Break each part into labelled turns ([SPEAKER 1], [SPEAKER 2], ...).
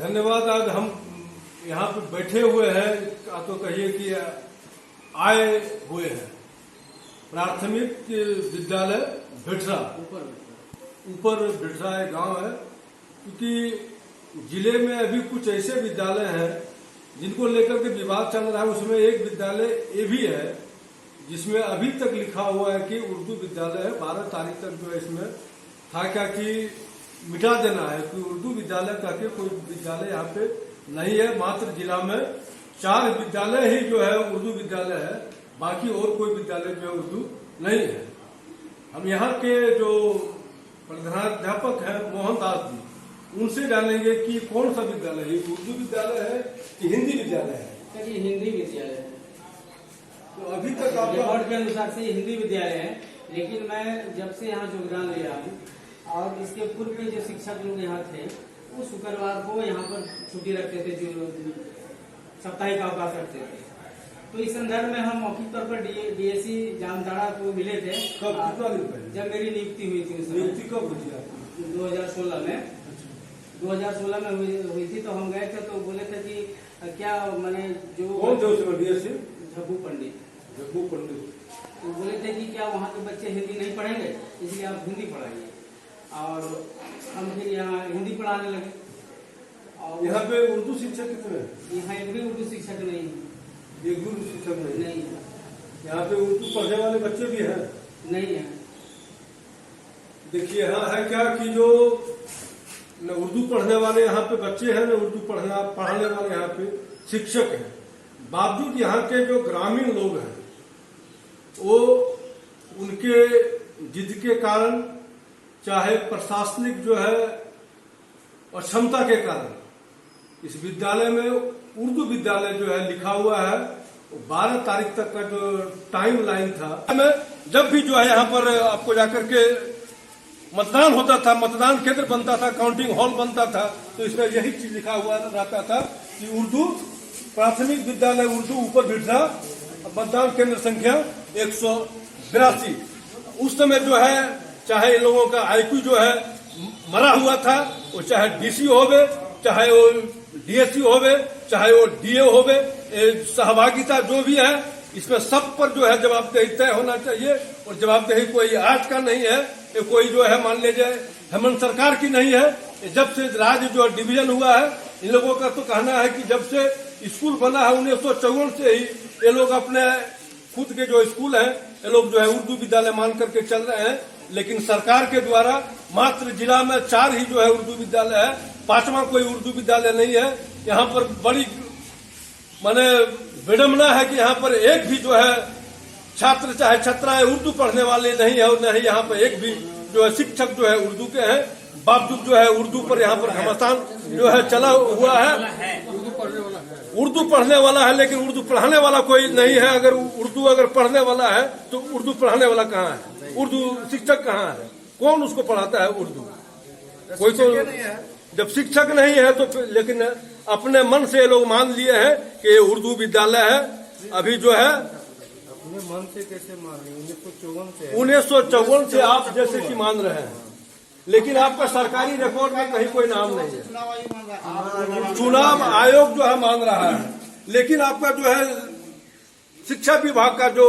[SPEAKER 1] धन्यवाद। आज हम यहाँ पे बैठे हुए हैं, तो कहिए कि आए हुए हैं प्राथमिक विद्यालय भिठरा, ऊपर भिठरा एक गांव है। क्योंकि जिले में अभी कुछ ऐसे विद्यालय हैं जिनको लेकर के विवाद चल रहा है। उसमें एक विद्यालय ये भी है जिसमें अभी तक लिखा हुआ है कि उर्दू विद्यालय है। 12 तारीख तक जो है इसमें था क्या कि मिटा देना है कि उर्दू विद्यालय करके कोई विद्यालय यहाँ पे नहीं है। मात्र जिला में 4 विद्यालय ही जो है उर्दू विद्यालय है, बाकी और कोई विद्यालय जो है उर्दू नहीं है। हम यहाँ के जो प्रधानाध्यापक हैं मोहन दास जी, उनसे जानेंगे कि कौन सा विद्यालय है, उर्दू विद्यालय है कि हिंदी विद्यालय है।
[SPEAKER 2] ये हिंदी विद्यालय है।
[SPEAKER 1] तो अभी तक आप
[SPEAKER 2] रिकॉर्ड के अनुसार से ये हिंदी विद्यालय है, लेकिन मैं जब से यहाँ योगदान ले रहा हूँ और इसके पूर्व के जो शिक्षक लोग यहाँ थे वो शुक्रवार को यहाँ पर छुट्टी रखते थे, जो साप्ताहिक अवकाश रखते थे। तो इस संदर्भ में हम मौखिक तौर पर डीएससी जामताड़ा को मिले थे।
[SPEAKER 1] कब, कितना दिन पहले?
[SPEAKER 2] जब मेरी नियुक्ति हुई थी।
[SPEAKER 1] नियुक्ति कब हुई थी आपकी?
[SPEAKER 2] 2016 में हुई थी। तो हम गए थे तो बोले थे कि क्या मैंने जो
[SPEAKER 1] कौन थे उसमें डीएससी?
[SPEAKER 2] झब्बू पंडित। तो बोले थे कि क्या वहाँ के बच्चे हिंदी नहीं पढ़ेंगे, इसलिए आप हिंदी पढ़ाइए। और हम फिर यहाँ हिंदी पढ़ाने लगे। और
[SPEAKER 1] यहाँ पे उर्दू शिक्षक कितने हैं?
[SPEAKER 2] यहाँ एक भी उर्दू शिक्षक नहीं है।
[SPEAKER 1] एक भी उर्दू शिक्षक नहीं
[SPEAKER 2] है।
[SPEAKER 1] यहाँ पे उर्दू पढ़ने वाले बच्चे भी हैं?
[SPEAKER 2] नहीं है।
[SPEAKER 1] देखिए यहाँ है क्या कि जो न उर्दू पढ़ने वाले यहाँ पे बच्चे हैं, न उर्दू पढ़ाने वाले यहाँ पे शिक्षक हैं। बावजूद यहाँ के जो ग्रामीण लोग हैं वो उनके जिद के कारण, चाहे प्रशासनिक जो है अक्षमता के कारण, इस विद्यालय में उर्दू विद्यालय जो है लिखा हुआ है। 12 तारीख तक का जो टाइम लाइन था, जब भी जो है यहाँ पर आपको जाकर के मतदान होता था, मतदान केंद्र बनता था, काउंटिंग हॉल बनता था, तो इसमें यही चीज लिखा हुआ रहता था कि उर्दू प्राथमिक विद्यालय उर्दू ऊपर भिठरा, मतदान केंद्र संख्या 182। उस समय जो है चाहे इन लोगों का आईक्यू जो है मरा हुआ था, वो चाहे डीसी होवे, चाहे वो डीएससी होवे, चाहे वो डीए होवे, सहभागिता जो भी है इसमें सब पर जो है जवाबदेही तय होना चाहिए। और जवाबदेही कोई आज का नहीं है, ये कोई जो है मान लीजिए हेमंत सरकार की नहीं है। जब से राज्य जो डिवीजन हुआ है, इन लोगों का तो कहना है कि जब से स्कूल बना है 1954 से ही ये लोग अपने खुद के जो स्कूल है ये लोग जो है उर्दू विद्यालय मान करके चल रहे हैं। लेकिन सरकार के द्वारा मात्र जिला में 4 ही जो है उर्दू विद्यालय है, 5वां कोई उर्दू विद्यालय नहीं है। यहाँ पर बड़ी माने विडम्बना है कि यहाँ पर एक भी जो है छात्र चाहे छात्राएं उर्दू पढ़ने वाले नहीं है, और न ही यहाँ पर एक भी जो है शिक्षक जो है उर्दू के हैं। बावजूद जो है उर्दू पर यहाँ पर घमासान जो है चला हुआ है। उर्दू पढ़ने वाला है लेकिन उर्दू पढ़ाने वाला कोई नहीं है। अगर उर्दू अगर पढ़ने वाला है तो उर्दू पढ़ाने वाला कहाँ है? उर्दू शिक्षक कहाँ है? कौन उसको पढ़ाता है उर्दू? कोई तो जब शिक्षक नहीं है तो लेकिन अपने मन से ये लोग मान लिए हैं कि ये उर्दू विद्यालय है। अभी जो है
[SPEAKER 3] अपने मन से कैसे मान रहे?
[SPEAKER 1] 1954 से आप जैसे कि मान रहे हैं, लेकिन आपका सरकारी रिकॉर्ड में कहीं कोई नाम नहीं है। चुनाव आयोग जो है मान रहा है, लेकिन आपका जो है शिक्षा विभाग का जो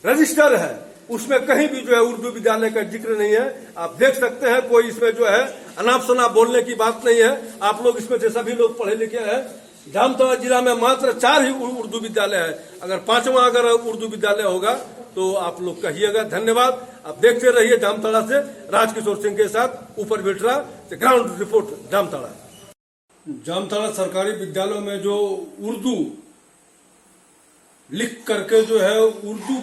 [SPEAKER 1] रजिस्टर है उसमें कहीं भी जो है उर्दू विद्यालय का जिक्र नहीं है। आप देख सकते हैं, कोई इसमें जो है अनाप शनाप बोलने की बात नहीं है। आप लोग इसमें से सभी लोग पढ़े लिखे हैं। जामताड़ा जिला में मात्र 4 ही उर्दू विद्यालय है। अगर 5वां अगर उर्दू विद्यालय होगा तो आप लोग कहिएगा। धन्यवाद। आप देखते रहिए जामताड़ा से राजकिशोर सिंह के साथ ऊपर भिठरा से ग्राउंड रिपोर्ट जामताड़ा। जामताड़ा सरकारी विद्यालयों में जो उर्दू लिख करके जो है उर्दू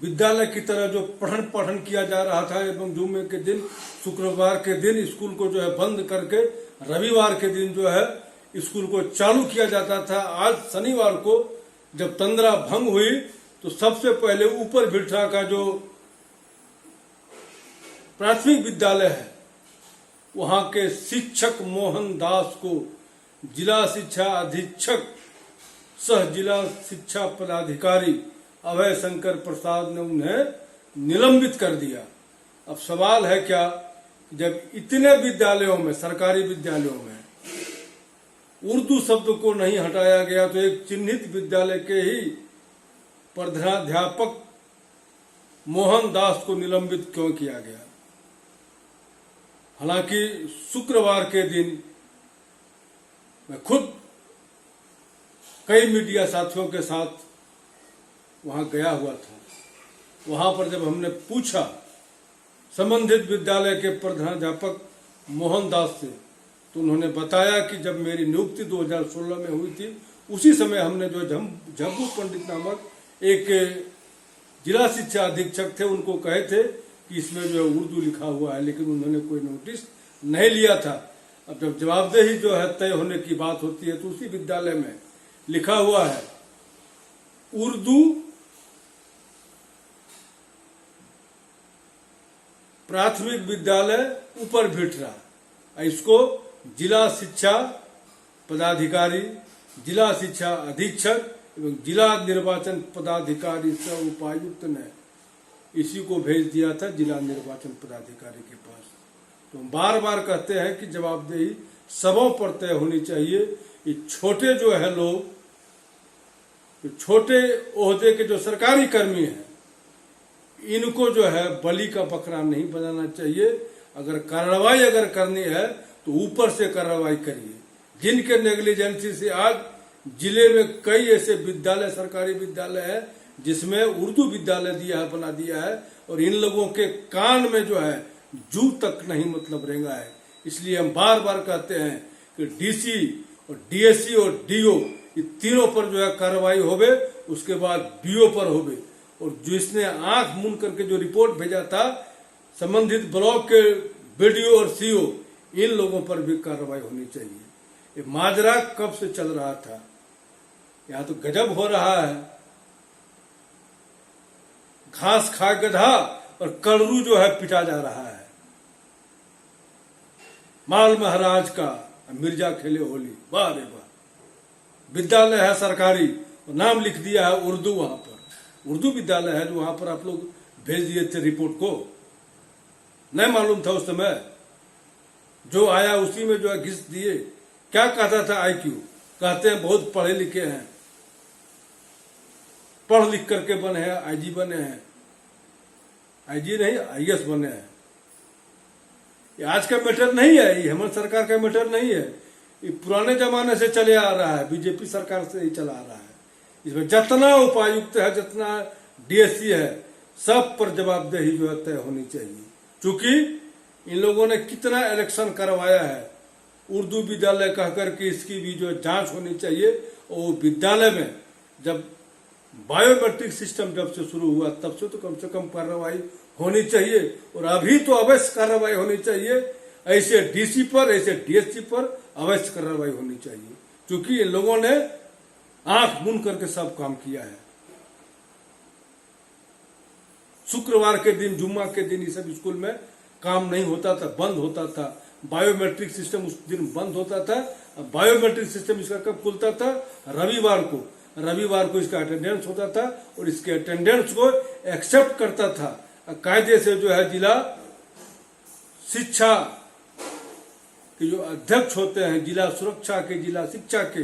[SPEAKER 1] विद्यालय की तरह जो पठन किया जा रहा था, एवं जुम्मे के दिन, शुक्रवार के दिन स्कूल को जो है बंद करके रविवार के दिन जो है स्कूल को चालू किया जाता था। आज शनिवार को जब तंद्रा भंग हुई तो सबसे पहले ऊपर भिठरा का जो प्राथमिक विद्यालय है वहां के शिक्षक मोहन दास को जिला शिक्षा अधीक्षक सह जिला शिक्षा पदाधिकारी अभय शंकर प्रसाद ने उन्हें निलंबित कर दिया। अब सवाल है क्या, जब इतने विद्यालयों में, सरकारी विद्यालयों में उर्दू शब्द को नहीं हटाया गया तो एक चिन्हित विद्यालय के ही प्रधानाध्यापक मोहन दास को निलंबित क्यों किया गया? हालांकि शुक्रवार के दिन मैं खुद कई मीडिया साथियों के साथ वहां गया हुआ था। वहां पर जब हमने पूछा संबंधित विद्यालय के प्रधानाध्यापक मोहन दास से, तो उन्होंने बताया कि जब मेरी नियुक्ति 2016 में हुई थी, उसी समय हमने जो झब्बू पंडित नामक एक जिला शिक्षा अधीक्षक थे, उनको कहे थे कि इसमें जो है उर्दू लिखा हुआ है, लेकिन उन्होंने कोई नोटिस नहीं लिया था। अब जब जवाबदेही जो है तय होने की बात होती है, तो उसी विद्यालय में लिखा हुआ है उर्दू प्राथमिक विद्यालय ऊपर भिटरा। इसको जिला शिक्षा पदाधिकारी, जिला शिक्षा अधीक्षक एवं जिला निर्वाचन पदाधिकारी सह उपायुक्त ने इसी को भेज दिया था जिला निर्वाचन पदाधिकारी के पास। तो हम बार बार कहते हैं कि जवाबदेही सबों पर तय होनी चाहिए। ये छोटे जो है लोग, छोटे ओहदे के जो सरकारी कर्मी हैं, इनको जो है बलि का बकरा नहीं बनाना चाहिए। अगर कार्रवाई अगर करनी है तो ऊपर से कार्रवाई करिए। जिनके नेग्लिजेंसी से आज जिले में कई ऐसे विद्यालय, सरकारी विद्यालय है जिसमें उर्दू विद्यालय बना दिया है, और इन लोगों के कान में जो है जू तक नहीं मतलब रेंगा है। इसलिए हम बार बार कहते हैं कि डीसी और डीएससी और डीओ, ये तीनों पर जो है कार्रवाई होवे, उसके बाद बीओ पर होवे। और जिसने आंख मूंद करके जो रिपोर्ट भेजा था, संबंधित ब्लॉक के बीडीओ और सीओ, इन लोगों पर भी कार्रवाई होनी चाहिए। ये माजरा कब से चल रहा था, यहाँ तो गजब हो रहा है। घास खा गधा और कड़रू जो है पिटा जा रहा है। माल महाराज का मिर्जा खेले होली, वाह रे वाह। विद्यालय है सरकारी, नाम लिख दिया है उर्दू, वहां पर उर्दू विद्यालय है जो वहां पर आप लोग भेज दिए थे रिपोर्ट को। नहीं मालूम था उस समय, जो आया उसी में जो है घिस दिए। क्या कहता था आईक्यू? कहते हैं बहुत पढ़े लिखे हैं, पढ़ लिख करके बने हैं, आईजी बने हैं। आईजी नहीं, आईएएस बने हैं। ये आज का मैटर नहीं है, ये हेमंत सरकार का मैटर नहीं है। ये पुराने जमाने से चले आ रहा है, बीजेपी सरकार से ही चला आ रहा है। इसमें जितना उपायुक्त है, जितना डीएससी है, सब पर जवाबदेही जो है तय होनी चाहिए। क्योंकि इन लोगों ने कितना इलेक्शन करवाया है, उर्दू विद्यालय कहकर के इसकी भी जो जांच होनी चाहिए। और विद्यालय में जब बायोमेट्रिक सिस्टम जब से शुरू हुआ, तब से तो कम से कम कार्रवाई होनी चाहिए। और अभी तो अवश्य कार्रवाई होनी चाहिए। ऐसे डीसी पर, ऐसे डीएससी पर अवश्य कार्रवाई होनी चाहिए, क्योंकि इन लोगों ने आंख मूंद करके सब काम किया है। शुक्रवार के दिन, जुम्मा के दिन, ये सब स्कूल में काम नहीं होता था, बंद होता था। बायोमेट्रिक सिस्टम उस दिन बंद होता था। बायोमेट्रिक सिस्टम इसका कब खुलता था? रविवार को। रविवार को इसका अटेंडेंस होता था, और इसके अटेंडेंस को एक्सेप्ट करता था कायदे से जो है जिला शिक्षा के जो अध्यक्ष होते हैं, जिला सुरक्षा के, जिला शिक्षा के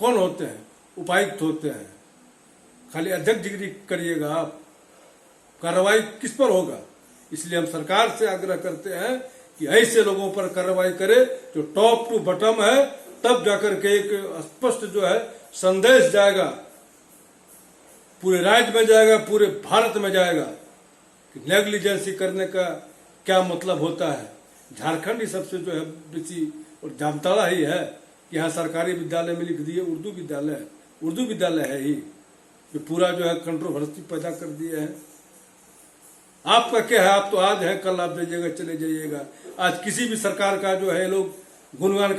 [SPEAKER 1] कौन होते हैं? उपायुक्त होते हैं। खाली अध्यक्ष डिग्री करिएगा आप, कार्रवाई किस पर होगा? इसलिए हम सरकार से आग्रह करते हैं कि ऐसे लोगों पर कार्रवाई करे जो टॉप टू बॉटम है, तब जाकर के एक स्पष्ट जो है संदेश जाएगा, पूरे राज्य में जाएगा, पूरे भारत में जाएगा कि नेग्लिजेंसी करने का क्या मतलब होता है। झारखंड ही सबसे जो है बेसी और जामताड़ा ही है कि यहाँ सरकारी विद्यालय में लिख दिए उर्दू विद्यालय। उर्दू विद्यालय है ही, जो पूरा जो है कंट्रोवर्सी पैदा कर दिए हैं। आपका क्या है? आप तो आज है, कल आप जाइएगा, चले जाइएगा। आज किसी भी सरकार का जो है लोग गुणगान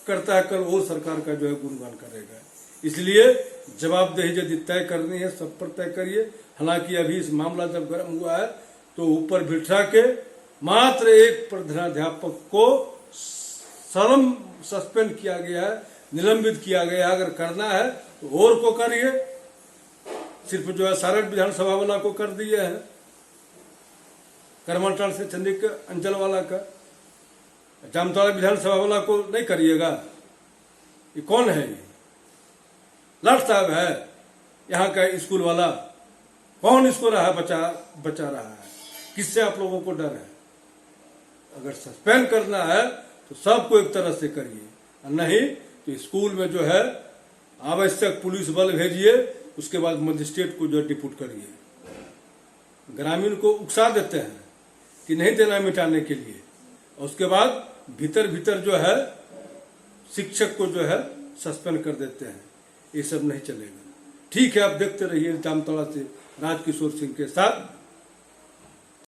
[SPEAKER 1] करता है, कल और सरकार का जो है गुणगान करेगा। इसलिए जवाबदेही यदि तय करनी है, सब पर तय करिए। हालांकि अभी इस मामला जब गर्म हुआ है, तो ऊपर बिठा के मात्र एक प्रधानाध्यापक को सस्पेंड किया गया है, निलंबित किया गया है। अगर करना है तो और को करिए, सिर्फ जो है सारण विधानसभा वाला को कर दिए है, करमलटाल से चंदिक अंचल वाला का, जामताड़ा विधानसभा वाला को नहीं करिएगा। ये कौन है? ये लाट साहब है यहाँ का स्कूल वाला? कौन इसको बचा रहा है? किससे आप लोगों को डर है? अगर सस्पेंड करना है तो सबको एक तरह से करिए, और नहीं तो स्कूल में जो है आवश्यक पुलिस बल भेजिए, उसके बाद मजिस्ट्रेट को जो डिप्यूट करिए। ग्रामीण को उकसा देते हैं कि नहीं देना मिटाने के लिए, और उसके बाद भीतर भीतर जो है शिक्षक को जो है सस्पेंड कर देते हैं। ये सब नहीं चलेगा। ठीक है, आप देखते रहिए जामताड़ा से राजकिशोर सिंह के साथ